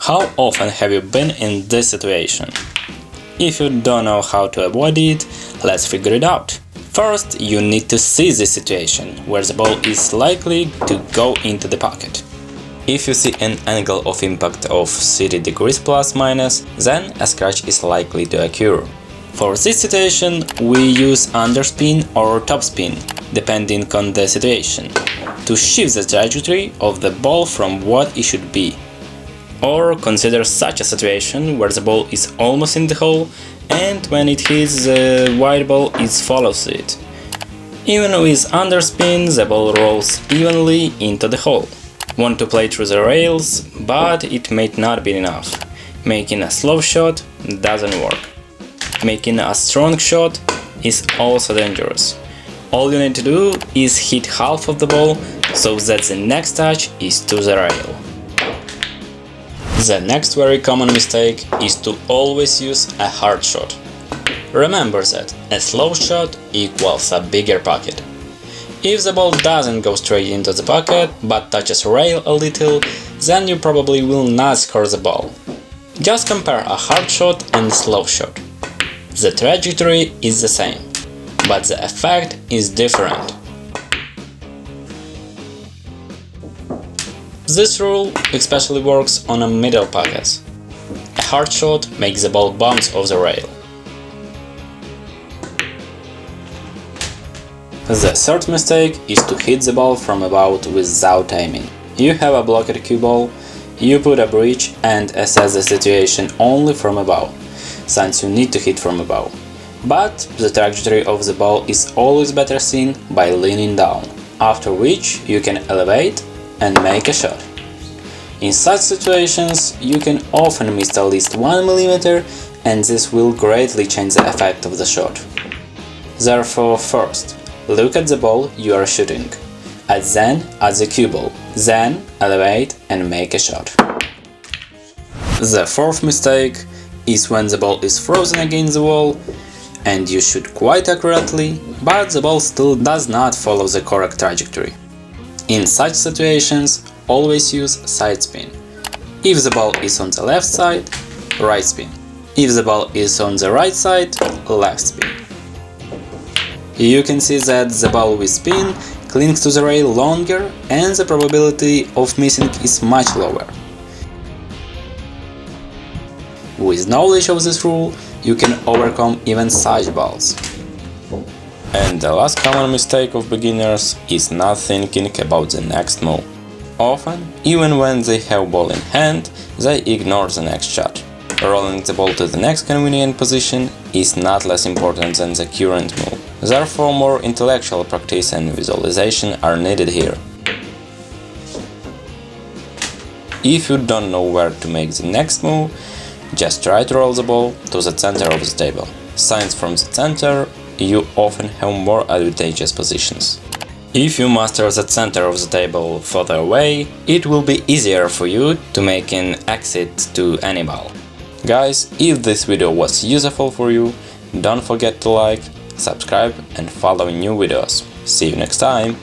How often have you been in this situation? If you don't know how to avoid it, let's figure it out. First, you need to see the situation where the ball is likely to go into the pocket. If you see an angle of impact of 30 degrees plus minus, then a scratch is likely to occur. For this situation, we use underspin or topspin, depending on the situation, to shift the trajectory of the ball from what it should be. Or consider such a situation where the ball is almost in the hole and when it hits the white ball it follows it. Even with underspin, the ball rolls evenly into the hole. Want to play through the rails, but it may not be enough. Making a slow shot doesn't work. Making a strong shot is also dangerous. All you need to do is hit half of the ball so that the next touch is to the rail. The next very common mistake is to always use a hard shot. Remember that a slow shot equals a bigger pocket. If the ball doesn't go straight into the pocket but touches rail a little, then you probably will not score the ball. Just compare a hard shot and a slow shot. The trajectory is the same, but the effect is different. This rule especially works on a middle pockets. A hard shot makes the ball bounce off the rail. The third mistake is to hit the ball from above without aiming. You have a blocked cue ball, you put a bridge and assess the situation only from above, since you need to hit from above. But the trajectory of the ball is always better seen by leaning down, after which you can elevate and make a shot. In such situations, you can often miss at least 1 mm, and this will greatly change the effect of the shot. Therefore, first, look at the ball you are shooting, and then at the cue ball, then elevate and make a shot. The fourth mistake is when the ball is frozen against the wall and you shoot quite accurately, but the ball still does not follow the correct trajectory. In such situations, always use side spin. If the ball is on the left side, right spin. If the ball is on the right side, left spin. You can see that the ball with spin clings to the rail longer and the probability of missing is much lower. With knowledge of this rule, you can overcome even such balls. And the last common mistake of beginners is not thinking about the next move. Often, even when they have ball in hand, they ignore the next shot. Rolling the ball to the next convenient position is not less important than the current move. Therefore, more intellectual practice and visualization are needed here. If you don't know where to make the next move, just try to roll the ball to the center of the table, since from the center you often have more advantageous positions. If you master the center of the table further away, it will be easier for you to make an exit to any ball. Guys, if this video was useful for you, don't forget to like, subscribe and follow new videos. See you next time!